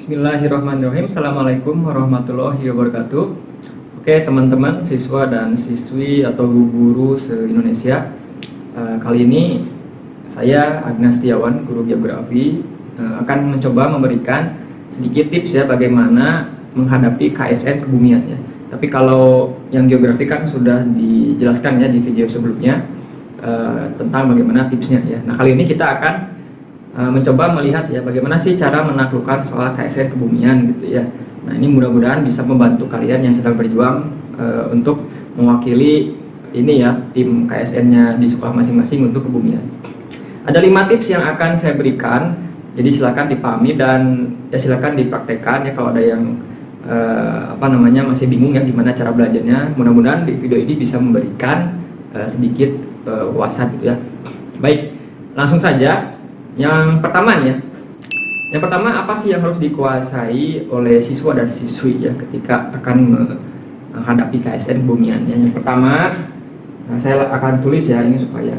Bismillahirrahmanirrahim. Assalamualaikum warahmatullahi wabarakatuh. Oke teman-teman, siswa dan siswi atau guru se-Indonesia, kali ini saya Agnes Setiawan, guru geografi, akan mencoba memberikan sedikit tips ya bagaimana menghadapi KSN kebumian ya. Tapi kalau yang geografi kan sudah dijelaskan ya di video sebelumnya tentang bagaimana tipsnya ya. Nah kali ini kita akan mencoba melihat ya bagaimana sih cara menaklukkan soal KSN kebumian gitu ya. Nah ini mudah-mudahan bisa membantu kalian yang sedang berjuang untuk mewakili ini ya tim KSN-nya di sekolah masing-masing untuk kebumian. Ada 5 tips yang akan saya berikan, jadi silakan dipahami dan ya silakan dipraktekkan ya kalau ada yang masih bingung ya gimana cara belajarnya. Mudah-mudahan di video ini bisa memberikan sedikit wawasan gitu ya. Baik, langsung saja. Yang pertama ya, yang pertama apa sih yang harus dikuasai oleh siswa dan siswi ya ketika akan menghadapi KSN kebumian ya. Yang pertama, saya akan tulis ya ini supaya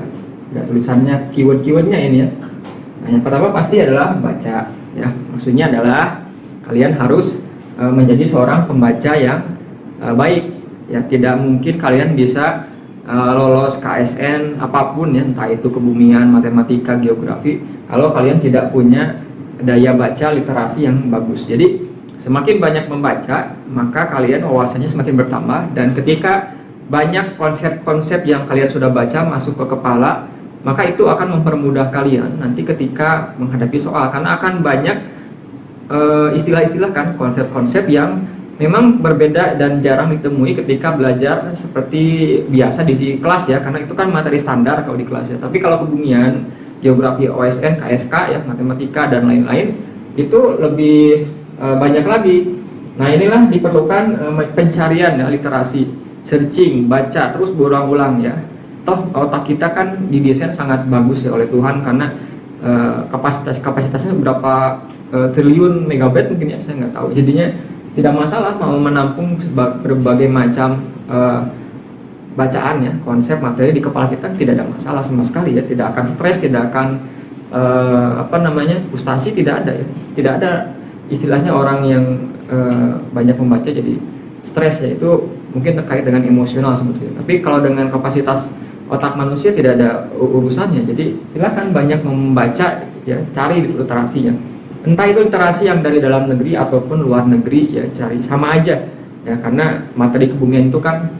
ada tulisannya keyword-keywordnya ini ya. Nah, yang pertama pasti adalah baca ya. Maksudnya adalah kalian harus menjadi seorang pembaca yang baik ya. Tidak mungkin kalian bisa lolos KSN apapun ya, entah itu kebumian, matematika, geografi, kalau kalian tidak punya daya baca literasi yang bagus. Jadi semakin banyak membaca, maka kalian wawasannya semakin bertambah, dan ketika banyak konsep-konsep yang kalian sudah baca masuk ke kepala, maka itu akan mempermudah kalian nanti ketika menghadapi soal, karena akan banyak istilah-istilah kan, konsep-konsep yang memang berbeda dan jarang ditemui ketika belajar seperti biasa di kelas ya, karena itu kan materi standar kalau di kelas ya. Tapi kalau kebumian, geografi, OSN, KSK ya, matematika dan lain-lain itu lebih banyak lagi. Nah inilah diperlukan pencarian ya, literasi, searching, baca terus berulang-ulang ya. Toh otak kita kan didesain sangat bagus ya oleh Tuhan, karena kapasitasnya berapa triliun megabyte mungkin ya, saya nggak tahu. Jadinya tidak masalah mau menampung berbagai macam bacaan ya, konsep materi di kepala kita, tidak ada masalah sama sekali ya, tidak akan stres, tidak akan frustasi, tidak ada ya, tidak ada istilahnya orang yang banyak membaca jadi stres ya, itu mungkin terkait dengan emosional sebetulnya. Tapi kalau dengan kapasitas otak manusia tidak ada urusannya, jadi silakan banyak membaca ya, cari literasinya. Entah itu literasi yang dari dalam negeri ataupun luar negeri ya, cari, sama aja ya, karena materi kebumian itu kan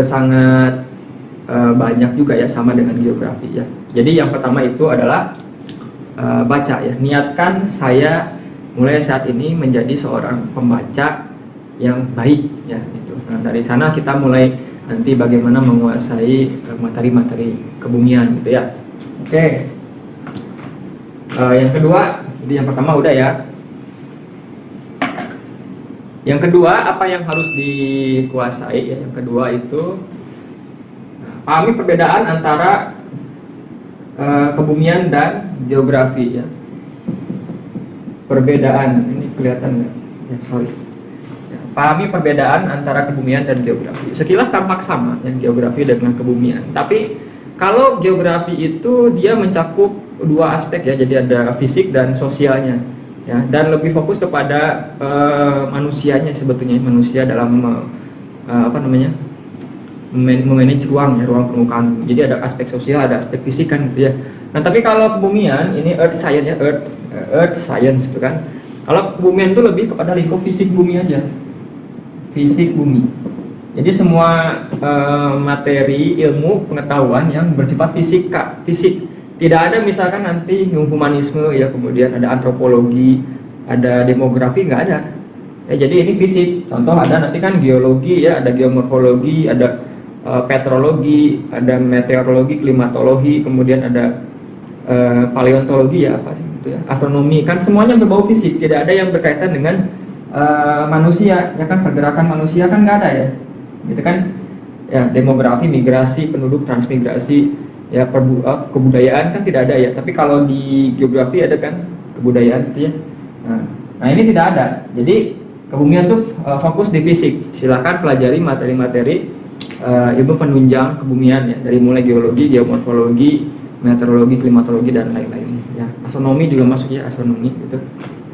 sangat banyak juga ya, sama dengan geografi ya. Jadi yang pertama itu adalah baca ya. Niatkan saya mulai saat ini menjadi seorang pembaca yang baik ya gitu. Nah, dari sana kita mulai nanti bagaimana menguasai materi-materi kebumian gitu ya. Oke. Yang kedua, jadi yang pertama udah ya. Yang kedua, apa yang harus dikuasai ya? Yang kedua itu pahami perbedaan antara kebumian dan geografi ya. Perbedaan ini kelihatan nggak? Ya, sorry. Ya, pahami perbedaan antara kebumian dan geografi. Sekilas tampak sama yang geografi dengan kebumian, tapi kalau geografi itu dia mencakup 2 aspek ya, jadi ada fisik dan sosialnya ya, dan lebih fokus kepada manusianya sebetulnya, manusia dalam memanage ruang ya, ruang permukaan. Jadi ada aspek sosial, ada aspek fisik kan gitu ya. Nah tapi kalau kebumian ini earth science ya, earth science itu kan. Kalau kebumian itu lebih kepada lingkup fisik bumi aja, fisik bumi. Jadi semua materi ilmu pengetahuan yang bersifat fisik. Tidak ada misalkan nanti humanisme ya, kemudian ada antropologi, ada demografi, nggak ada. Ya, jadi ini fisik. Contoh ada nanti kan geologi ya, ada geomorfologi, ada petrologi, ada meteorologi, klimatologi, kemudian ada paleontologi ya, apa sih gitu ya, astronomi, kan semuanya berbau fisik. Tidak ada yang berkaitan dengan manusia ya kan, pergerakan manusia kan nggak ada ya. Gitu kan ya, demografi, migrasi, penduduk, transmigrasi ya, kebudayaan kan tidak ada ya. Tapi kalau di geografi ada kan kebudayaan gitu ya. Nah ini tidak ada. Jadi kebumian tuh fokus di fisik. Silakan pelajari materi-materi ilmu penunjang kebumian ya, dari mulai geologi, geomorfologi, meteorologi, klimatologi dan lain-lain ya. Astronomi juga masuk ya, astronomi gitu.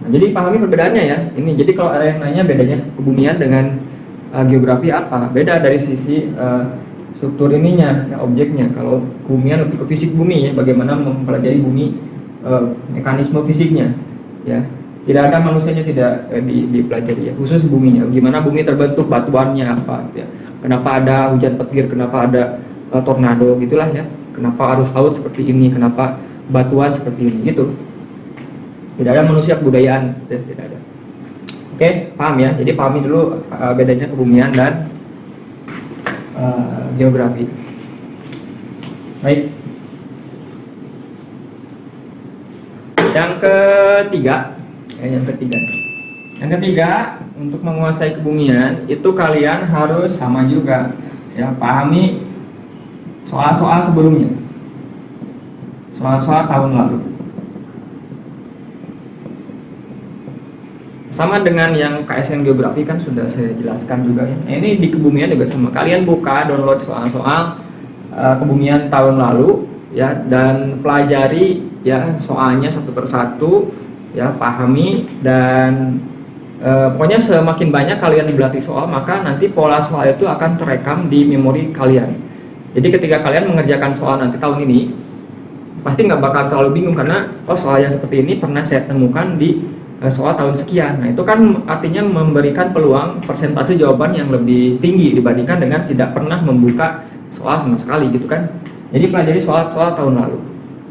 Nah, jadi pahami perbedaannya ya. Ini jadi kalau ada yang nanya bedanya kebumian dengan geografi apa? Beda dari sisi struktur ininya, ya, objeknya. Kalau kebumian lebih ke fisik bumi ya, bagaimana mempelajari bumi, mekanisme fisiknya, ya. Tidak ada manusianya tidak dipelajari ya, khusus buminya. Gimana bumi terbentuk, batuannya apa, ya. Kenapa ada hujan petir, kenapa ada tornado, gitulah ya. Kenapa arus laut seperti ini, kenapa batuan seperti ini, gitu. Tidak ada manusia kebudayaan, ya, tidak ada. Oke, paham ya. Jadi pahami dulu bedanya kebumian dan geografi. Baik. Yang ketiga, untuk menguasai kebumian itu kalian harus sama juga ya, pahami soal-soal sebelumnya, soal-soal tahun lalu. Sama dengan yang KSN geografi kan sudah saya jelaskan juga ya. Nah, ini di kebumian juga sama. Kalian buka download soal-soal kebumian tahun lalu ya, dan pelajari ya soalnya satu persatu ya, pahami, dan pokoknya semakin banyak kalian berlatih soal, maka nanti pola soal itu akan terekam di memori kalian. Jadi ketika kalian mengerjakan soal nanti tahun ini, pasti nggak bakal terlalu bingung karena soal yang seperti ini pernah saya temukan di soal tahun sekian. Nah, itu kan artinya memberikan peluang persentase jawaban yang lebih tinggi dibandingkan dengan tidak pernah membuka soal sama sekali gitu kan. Jadi pelajari soal-soal tahun lalu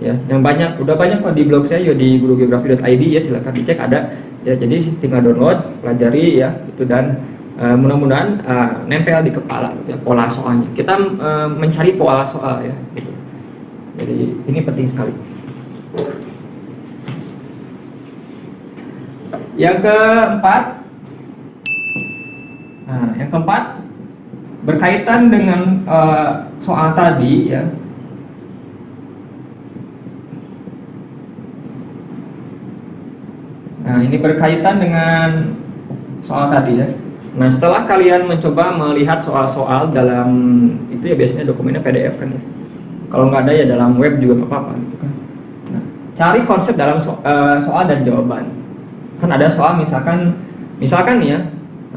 ya, yang udah banyak kok di blog saya di gurugeografi.id ya, silahkan dicek, ada ya. Jadi tinggal download, pelajari ya itu, dan mudah-mudahan nempel di kepala gitu ya, pola soalnya. Kita mencari pola soal ya gitu. Jadi ini penting sekali. Yang keempat berkaitan dengan soal tadi ya. Nah, ini berkaitan dengan soal tadi ya. Nah, setelah kalian mencoba melihat soal-soal dalam itu ya, biasanya dokumennya PDF kan ya. Kalau nggak ada ya dalam web juga nggak apa-apa gitu kan. Nah, cari konsep dalam soal dan jawaban. Kan ada soal misalkan nih ya,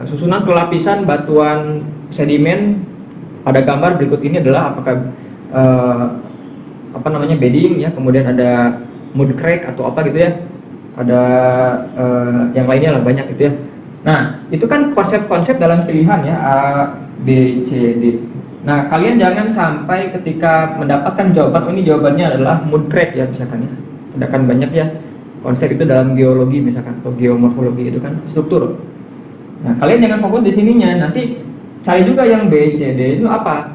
susunan pelapisan batuan sedimen pada gambar berikut ini adalah apakah bedding ya, kemudian ada mud crack atau apa gitu ya, ada yang lainnya lah, banyak gitu ya. Nah, itu kan konsep-konsep dalam pilihan ya, A, B, C, D. Nah, kalian jangan sampai ketika mendapatkan jawaban, ini jawabannya adalah mud crack ya misalkan ya. Ada kan banyak ya konsep itu dalam geologi misalkan, atau geomorfologi itu kan struktur. Nah, kalian jangan fokus di sininya, nanti cari juga yang B, C, D itu apa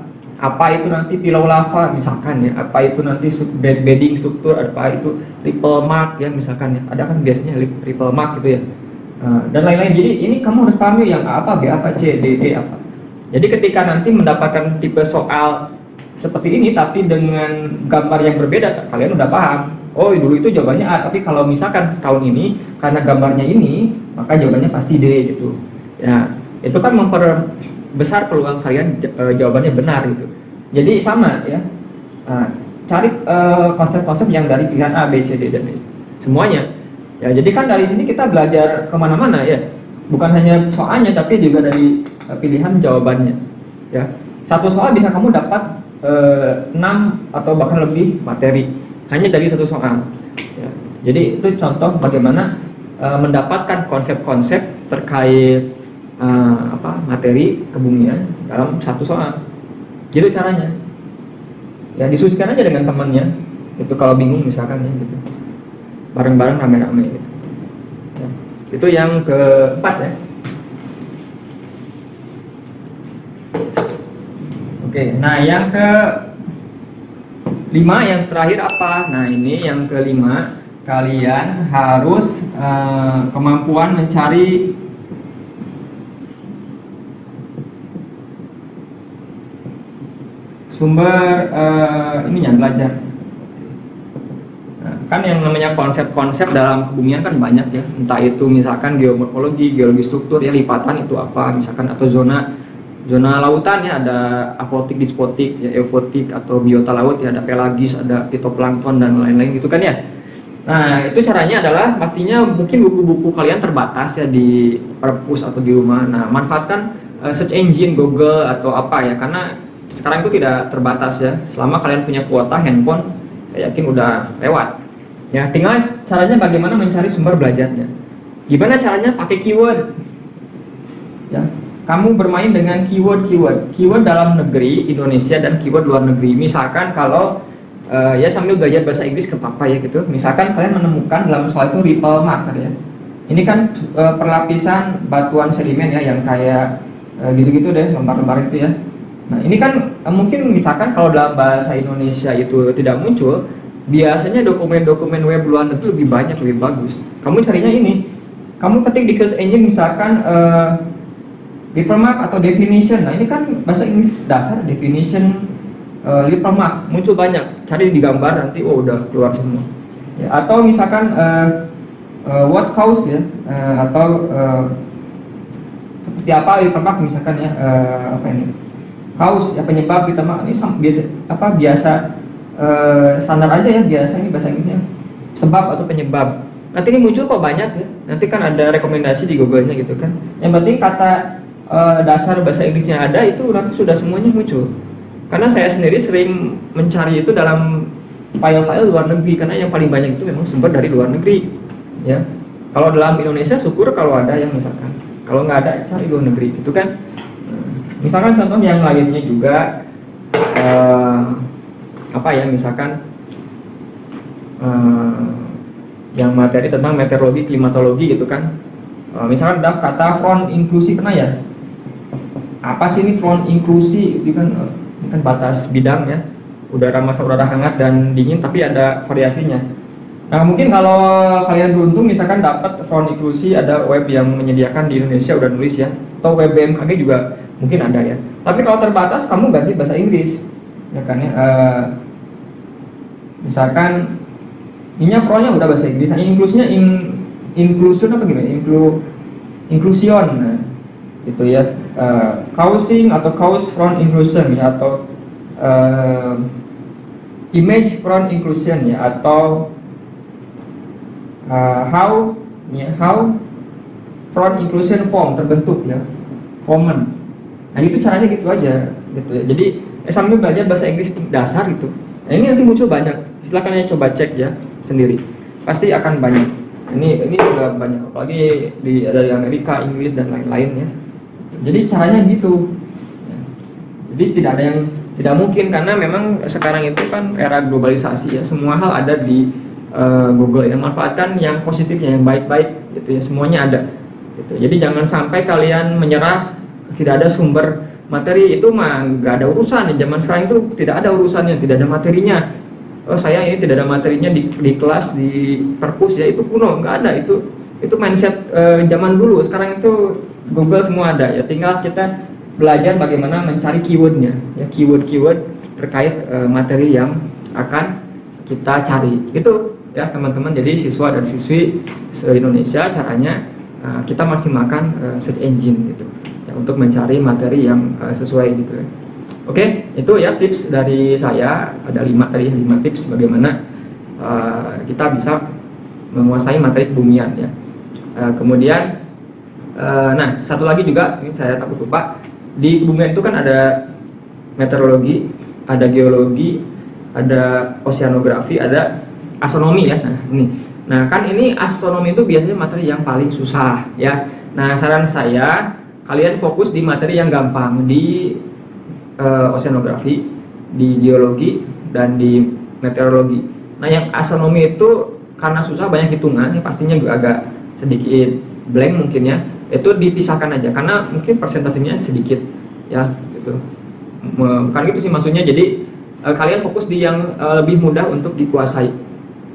itu nanti pilau lava misalkan ya, apa itu nanti bedding struktur, apa itu ripple mark ya misalkan ya, ada kan biasanya ripple mark gitu ya, dan lain-lain. Jadi ini kamu harus pahami yang apa, B apa, C, D, E apa. Jadi ketika nanti mendapatkan tipe soal seperti ini tapi dengan gambar yang berbeda, kalian udah paham. Oh, dulu itu jawabannya A, tapi kalau misalkan tahun ini karena gambarnya ini, maka jawabannya pasti D gitu. Ya, itu kan memperbesar peluang kalian jawabannya benar gitu. Jadi sama ya. Cari konsep-konsep yang dari pilihan A, B, C, D, dan E. Semuanya. Ya, jadi kan dari sini kita belajar kemana-mana ya. Bukan hanya soalnya, tapi juga dari pilihan jawabannya. Ya, satu soal bisa kamu dapat 6 atau bahkan lebih materi hanya dari satu soal ya. Jadi itu contoh bagaimana mendapatkan konsep-konsep terkait materi kebumian dalam satu soal. Gitu caranya ya, diskusikan aja dengan temannya itu kalau bingung misalkan ya gitu, bareng-bareng rame-rame gitu. Ya. Itu yang keempat ya. Oke, nah yang kelima, yang terakhir apa? Nah, ini yang kelima, kalian harus kemampuan mencari sumber belajar. Nah, kan yang namanya konsep-konsep dalam kebumian kan banyak ya, entah itu misalkan geomorfologi, geologi struktur ya, lipatan itu apa misalkan, atau zona lautan ya, ada afotik, dispotik ya, eufotik atau biota laut ya, ada pelagis, ada fitoplankton dan lain-lain gitu kan ya. Nah, itu caranya adalah pastinya mungkin buku-buku kalian terbatas ya di perpus atau di rumah. Nah, manfaatkan search engine Google atau apa ya, karena sekarang itu tidak terbatas ya. Selama kalian punya kuota handphone, saya yakin udah lewat. Ya, tinggal caranya bagaimana mencari sumber belajarnya. Gimana caranya? Pakai keyword. Ya, kamu bermain dengan keyword dalam negeri Indonesia dan keyword luar negeri. Misalkan kalau ya sambil belajar bahasa Inggris ke papa ya gitu. Misalkan kalian menemukan dalam soal itu ripple marker ya. Ini kan perlapisan batuan sedimen ya yang kayak gitu-gitu deh, lembar-lembar itu ya. Nah, ini kan mungkin misalkan kalau dalam bahasa Indonesia itu tidak muncul, biasanya dokumen-dokumen web luar negeri lebih banyak, lebih bagus. Kamu carinya ini. Kamu ketik di search engine misalkan ripple mark atau definition. Nah, ini kan bahasa Inggris dasar, definition ripple mark muncul banyak, cari di gambar nanti udah keluar semua ya. Atau misalkan what cause ya, atau seperti apa ripple mark misalkan ya, apa ini cause ya, penyebab ripple mark ini biasa standar aja ya, biasa ini bahasa Inggrisnya sebab atau penyebab. Nanti ini muncul kok banyak ya, nanti kan ada rekomendasi di Google-nya gitu kan. Yang penting kata dasar bahasa Inggrisnya ada, itu nanti sudah semuanya muncul. Karena saya sendiri sering mencari itu dalam file-file luar negeri, karena yang paling banyak itu memang sumber dari luar negeri ya. Kalau dalam Indonesia syukur kalau ada yang misalkan, kalau nggak ada cari luar negeri gitu kan. Misalkan contoh yang lainnya juga apa ya, misalkan yang materi tentang meteorologi, klimatologi gitu kan. Misalkan ada kata front inklusi, pernah ya? Apa sih ini front inklusi? Itu kan batas bidang ya, udara masa udara hangat dan dingin, tapi ada variasinya. Nah, mungkin kalau kalian beruntung misalkan dapat front inklusi, ada web yang menyediakan di Indonesia udah nulis ya, atau web BMKG juga mungkin ada ya. Tapi kalau terbatas, kamu ganti bahasa Inggris ya kan ya. Misalkan ininya frontnya udah bahasa Inggris, hanya inklusinya inclusion apa gimana, inclusion, nah, gitu ya. Causing atau cause front inclusion ya, atau image front inclusion ya, atau how front inclusion form terbentuk ya, common. Nah, itu caranya gitu aja gitu ya. Jadi sambil belajar bahasa Inggris dasar gitu. Nah, ini nanti muncul banyak. Silakan ya coba cek ya sendiri. Pasti akan banyak. Ini juga banyak, apalagi dari Amerika, Inggris dan lain-lain ya. Jadi caranya gitu. Jadi tidak ada yang tidak mungkin, karena memang sekarang itu kan era globalisasi ya, semua hal ada di Google ya. Manfaatkan yang positifnya, yang baik-baik gitu ya, semuanya ada gitu. Jadi jangan sampai kalian menyerah, tidak ada sumber materi, itu mah nggak ada urusan ya. Zaman sekarang itu tidak ada urusannya, tidak ada materinya. Oh, saya ini tidak ada materinya di kelas, di perpus ya, itu kuno, nggak ada. Itu mindset zaman dulu. Sekarang itu Google semua ada ya, tinggal kita belajar bagaimana mencari keywordnya ya, keyword terkait materi yang akan kita cari itu ya teman-teman. Jadi siswa dan siswi se-Indonesia caranya kita maksimalkan search engine gitu ya, untuk mencari materi yang sesuai gitu ya. Oke, itu ya tips dari saya, ada 5 tips bagaimana kita bisa menguasai materi kebumian ya. Kemudian nah, satu lagi juga, ini saya takut lupa, di kebumian itu kan ada meteorologi, ada geologi, ada oceanografi, ada astronomi ya. Nah, ini. Nah, kan ini astronomi itu biasanya materi yang paling susah ya. Nah, saran saya kalian fokus di materi yang gampang, di oceanografi, di geologi, dan di meteorologi. Nah, yang astronomi itu karena susah, banyak hitungan, ya pastinya juga agak sedikit blank mungkin ya. Itu dipisahkan aja karena mungkin persentasenya sedikit ya gitu. Bukan gitu sih maksudnya. Jadi kalian fokus di yang lebih mudah untuk dikuasai.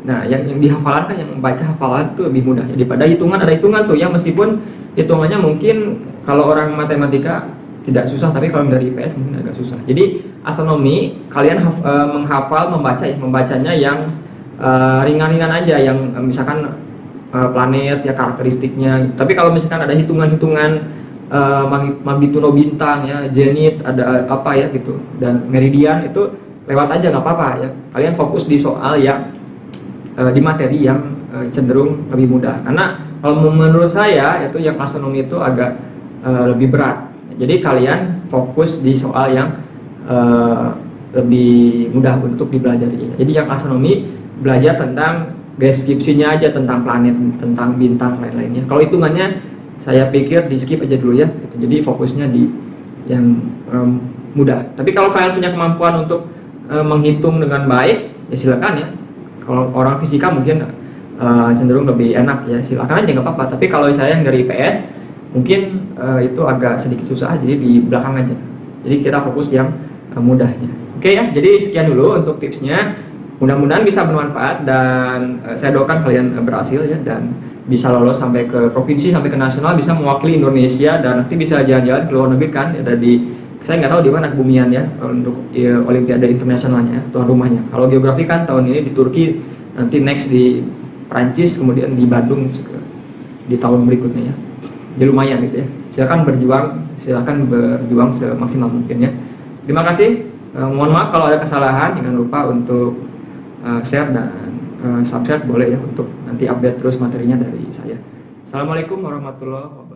Nah, yang dihafalan kan, yang membaca hafalan itu lebih mudah ya, daripada hitungan. Ada hitungan tuh ya, meskipun hitungannya mungkin kalau orang matematika tidak susah, tapi kalau dari IPS mungkin agak susah. Jadi astronomi kalian menghafal, membaca ya, membacanya yang ringan-ringan aja, yang misalkan planet ya, karakteristiknya. Tapi kalau misalkan ada hitungan-hitungan magnitudo bintang ya, zenith, ada apa ya gitu, dan meridian, itu lewat aja nggak apa-apa ya. Kalian fokus di soal yang di materi yang cenderung lebih mudah. Karena kalau menurut saya itu yang astronomi itu agak lebih berat. Jadi kalian fokus di soal yang lebih mudah untuk dipelajari. Jadi yang astronomi belajar tentang deskripsinya aja, tentang planet, tentang bintang lain-lainnya. Kalau hitungannya saya pikir di skip aja dulu ya. Jadi fokusnya di yang mudah. Tapi kalau kalian punya kemampuan untuk menghitung dengan baik, ya silakan ya. Kalau orang fisika mungkin cenderung lebih enak ya, silakan aja nggak apa-apa. Tapi kalau saya yang dari IPS mungkin itu agak sedikit susah, jadi di belakang aja. Jadi kita fokus yang mudahnya. Oke ya, jadi sekian dulu untuk tipsnya. Mudah-mudahan bisa bermanfaat dan saya doakan kalian berhasil ya, dan bisa lolos sampai ke provinsi, sampai ke nasional, bisa mewakili Indonesia, dan nanti bisa jalan-jalan ke luar negeri kan. Ada di, saya nggak tahu di mana kebumian ya untuk Olimpiade internasionalnya, tuan rumahnya. Kalau geografi kan tahun ini di Turki, nanti next di Prancis, kemudian di Bandung di tahun berikutnya ya. Jadi lumayan gitu ya. Silakan berjuang semaksimal mungkin ya. Terima kasih. Mohon maaf kalau ada kesalahan. Jangan lupa untuk share dan subscribe boleh ya, untuk nanti update terus materinya dari saya. Assalamualaikum warahmatullahi wabarakatuh.